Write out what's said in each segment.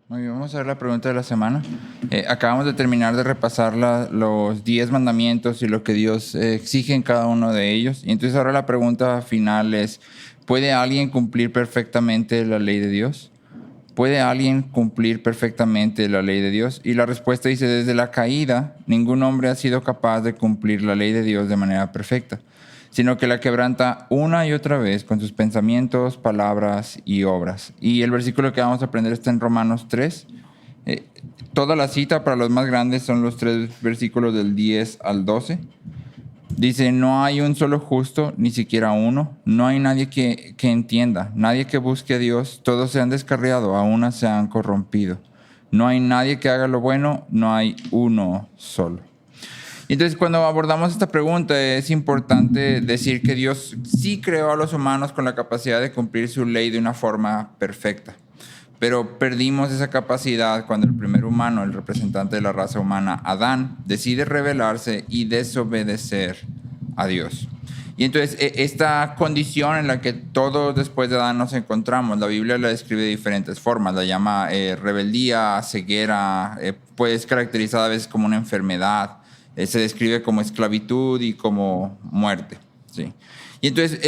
Muy bien, vamos a ver la pregunta de la semana. Acabamos de terminar de repasar los 10 mandamientos y lo que Dios exige en cada uno de ellos. Y entonces ahora la pregunta final es, ¿puede alguien cumplir perfectamente la ley de Dios? ¿Puede alguien cumplir perfectamente la ley de Dios? Y la respuesta dice, desde la caída, ningún hombre ha sido capaz de cumplir la ley de Dios de manera perfecta, sino que la quebranta una y otra vez con sus pensamientos, palabras y obras. Y el versículo que vamos a aprender está en Romanos 3. Toda la cita para los más grandes son los 3 versículos del 10 al 12. Dice, no hay un solo justo, ni siquiera uno. No hay nadie que entienda, nadie que busque a Dios. Todos se han descarriado, a una se han corrompido. No hay nadie que haga lo bueno, no hay uno solo. Entonces, cuando abordamos esta pregunta, es importante decir que Dios sí creó a los humanos con la capacidad de cumplir su ley de una forma perfecta. Pero perdimos esa capacidad cuando el primer humano, el representante de la raza humana, Adán, decide rebelarse y desobedecer a Dios. Y entonces esta condición en la que todos después de Adán nos encontramos, la Biblia la describe de diferentes formas, la llama rebeldía, ceguera, pues caracterizada a veces como una enfermedad, se describe como esclavitud y como muerte, ¿sí? Y entonces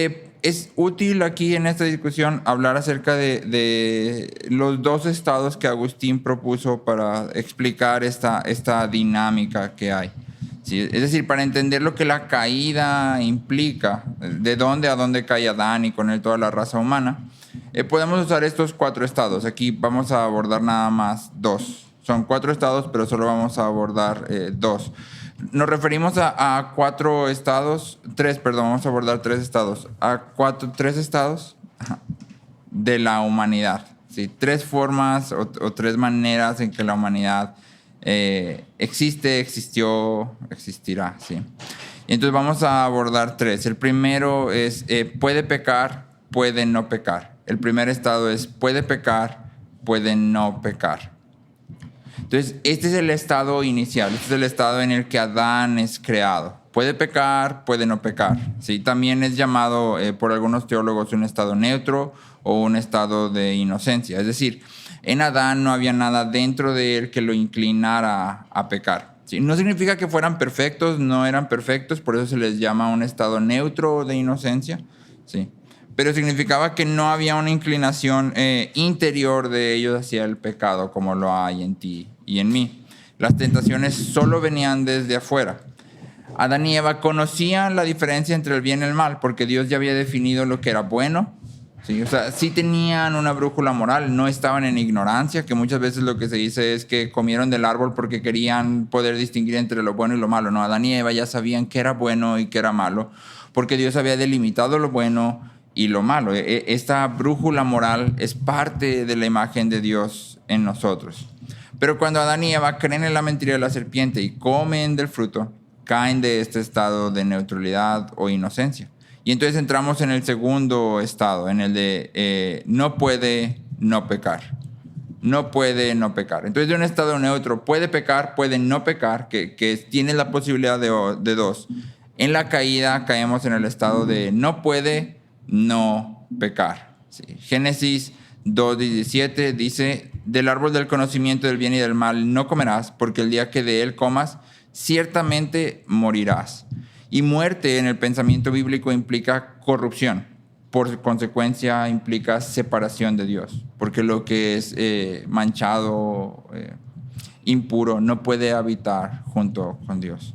es útil aquí en esta discusión hablar acerca de los 2 estados que Agustín propuso para explicar esta dinámica que hay. ¿Sí? Es decir, para entender lo que la caída implica, de dónde a dónde cae Adán y con él toda la raza humana, podemos usar estos 4 estados. Aquí vamos a abordar nada más 2. Son 4 estados, pero solo vamos a abordar 2. Nos referimos a 4 estados, 3, perdón, vamos a abordar 3 estados, 3 estados de la humanidad, ¿sí? 3 formas o 3 maneras en que la humanidad existe, existió, existirá, ¿sí? Y entonces vamos a abordar 3. El primero es puede pecar, puede no pecar. El primer estado es puede pecar, puede no pecar. Entonces, este es el estado inicial, este es el estado en el que Adán es creado. Puede pecar, puede no pecar. ¿Sí? También es llamado por algunos teólogos un estado neutro o un estado de inocencia. Es decir, en Adán no había nada dentro de él que lo inclinara a pecar. ¿Sí? No significa que fueran perfectos, no eran perfectos, por eso se les llama un estado neutro de inocencia. ¿Sí? Pero significaba que no había una inclinación interior de ellos hacia el pecado como lo hay en ti y en mí. Las tentaciones solo venían desde afuera. Adán y Eva conocían la diferencia entre el bien y el mal porque Dios ya había definido lo que era bueno. ¿Sí? O sea, sí tenían una brújula moral, no estaban en ignorancia, que muchas veces lo que se dice es que comieron del árbol porque querían poder distinguir entre lo bueno y lo malo. No, Adán y Eva ya sabían qué era bueno y qué era malo porque Dios había delimitado lo bueno y lo malo. Esta brújula moral es parte de la imagen de Dios en nosotros. Pero cuando Adán y Eva creen en la mentira de la serpiente y comen del fruto, caen de este estado de neutralidad o inocencia. Y entonces entramos en el segundo estado, en el de no puede no pecar. No puede no pecar. Entonces, de un estado neutro, puede pecar, puede no pecar, que tiene la posibilidad de 2. En la caída caemos en el estado de no puede no pecar. ¿Sí? Génesis 2:17 dice, del árbol del conocimiento del bien y del mal no comerás, porque el día que de él comas, ciertamente morirás. Y muerte en el pensamiento bíblico implica corrupción. Por consecuencia implica separación de Dios, porque lo que es manchado, impuro, no puede habitar junto con Dios.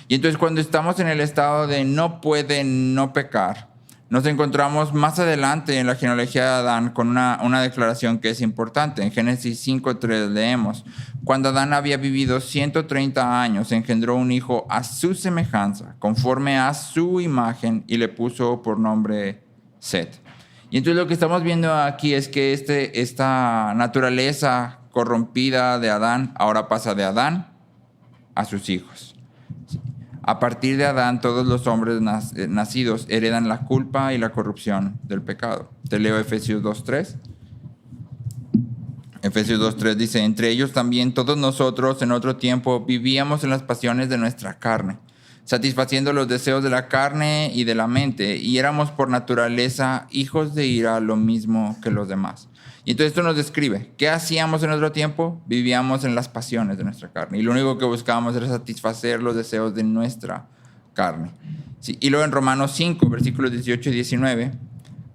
Y entonces cuando estamos en el estado de no puede no pecar, nos encontramos más adelante en la genealogía de Adán con una declaración que es importante. En Génesis 5:3 leemos, cuando Adán había vivido 130 años, engendró un hijo a su semejanza, conforme a su imagen, y le puso por nombre Set. Y entonces lo que estamos viendo aquí es que esta naturaleza corrompida de Adán ahora pasa de Adán a sus hijos. A partir de Adán, todos los hombres nacidos heredan la culpa y la corrupción del pecado. Te leo Efesios 2:3. Efesios 2:3 dice, entre ellos también todos nosotros en otro tiempo vivíamos en las pasiones de nuestra carne, satisfaciendo los deseos de la carne y de la mente, y éramos por naturaleza hijos de ira, lo mismo que los demás. Y entonces esto nos describe, ¿qué hacíamos en nuestro tiempo? Vivíamos en las pasiones de nuestra carne, y lo único que buscábamos era satisfacer los deseos de nuestra carne. Sí, y luego en Romanos 5, versículos 18 y 19,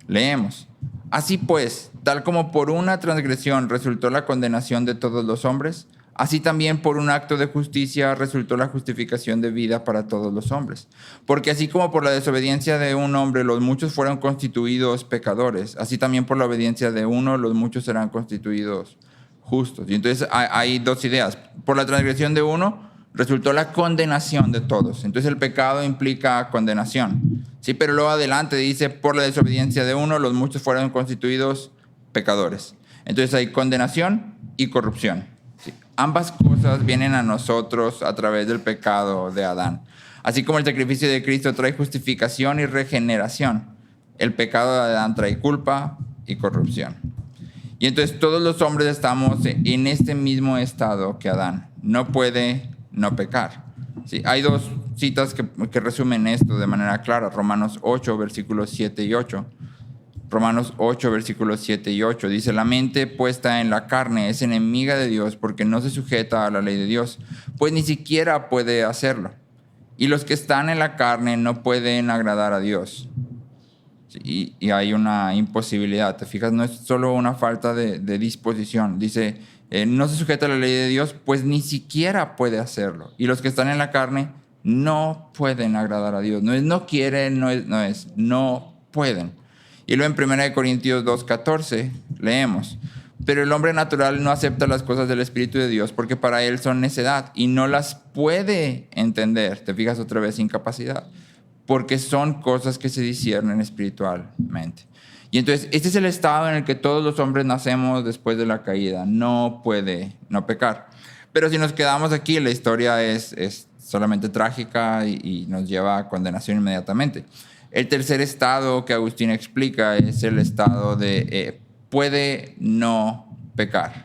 leemos: así pues, tal como por una transgresión resultó la condenación de todos los hombres, así también por un acto de justicia resultó la justificación de vida para todos los hombres. Porque así como por la desobediencia de un hombre los muchos fueron constituidos pecadores, así también por la obediencia de uno los muchos serán constituidos justos. Y entonces hay dos ideas. Por la transgresión de uno resultó la condenación de todos. Entonces el pecado implica condenación. Sí, pero luego adelante dice, por la desobediencia de uno los muchos fueron constituidos pecadores. Entonces hay condenación y corrupción. Ambas cosas vienen a nosotros a través del pecado de Adán. Así como el sacrificio de Cristo trae justificación y regeneración, el pecado de Adán trae culpa y corrupción. Y entonces todos los hombres estamos en este mismo estado que Adán. No puede no pecar. Sí, hay dos citas que resumen esto de manera clara. Romanos 8, versículos 7 y 8. Romanos 8, versículos 7 y 8. Dice, la mente puesta en la carne es enemiga de Dios porque no se sujeta a la ley de Dios, pues ni siquiera puede hacerlo. Y los que están en la carne no pueden agradar a Dios. Y hay una imposibilidad. ¿Te fijas? No es solo una falta de disposición. Dice, no se sujeta a la ley de Dios, pues ni siquiera puede hacerlo. Y los que están en la carne no pueden agradar a Dios. No es no quieren, no pueden. Y luego en 1 Corintios 2:14 leemos, pero el hombre natural no acepta las cosas del Espíritu de Dios porque para él son necedad y no las puede entender. Te fijas otra vez, incapacidad, porque son cosas que se disciernen espiritualmente. Y entonces este es el estado en el que todos los hombres nacemos después de la caída. No puede no pecar. Pero si nos quedamos aquí, la historia es solamente trágica y nos lleva a condenación inmediatamente. El tercer estado que Agustín explica es el estado de puede no pecar.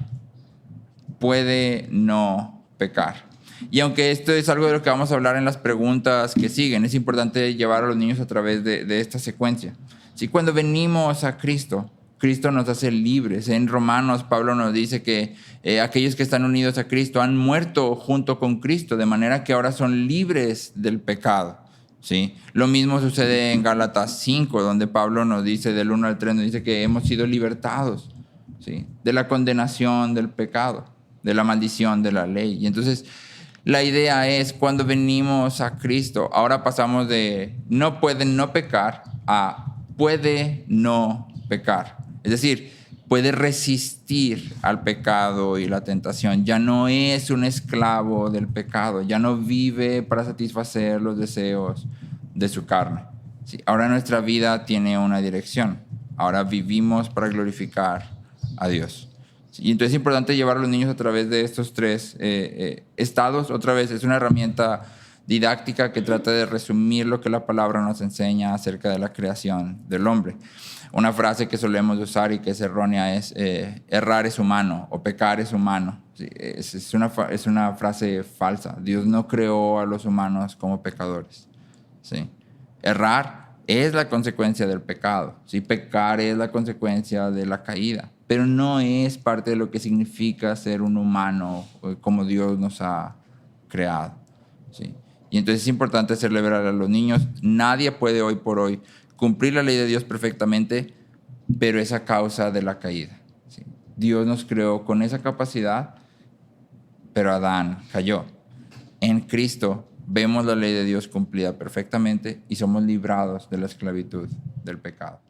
Puede no pecar. Y aunque esto es algo de lo que vamos a hablar en las preguntas que siguen, es importante llevar a los niños a través de esta secuencia. ¿Sí? Cuando venimos a Cristo, Cristo nos hace libres. En Romanos, Pablo nos dice que aquellos que están unidos a Cristo han muerto junto con Cristo, de manera que ahora son libres del pecado. ¿Sí? Lo mismo sucede en Gálatas 5, donde Pablo nos dice, del 1 al 3, nos dice que hemos sido libertados, ¿sí? De la condenación del pecado, de la maldición de la ley. Y entonces la idea es, cuando venimos a Cristo, ahora pasamos de no pueden no pecar a puede no pecar. Es decir, puede resistir al pecado y la tentación. Ya no es un esclavo del pecado. Ya no vive para satisfacer los deseos de su carne. Sí, ahora nuestra vida tiene una dirección. Ahora vivimos para glorificar a Dios. Sí, y entonces es importante llevar a los niños a través de estos tres estados. Otra vez, es una herramienta didáctica que trata de resumir lo que la palabra nos enseña acerca de la creación del hombre. Una frase que solemos usar y que es errónea es errar es humano o pecar es humano. Sí, es una frase falsa. Dios no creó a los humanos como pecadores. ¿Sí? Errar es la consecuencia del pecado. ¿Sí? Pecar es la consecuencia de la caída, pero no es parte de lo que significa ser un humano como Dios nos ha creado. ¿Sí? Y entonces es importante celebrar a los niños. Nadie puede hoy por hoy cumplir la ley de Dios perfectamente, pero es a causa de la caída. ¿Sí? Dios nos creó con esa capacidad, pero Adán cayó. En Cristo vemos la ley de Dios cumplida perfectamente y somos librados de la esclavitud del pecado.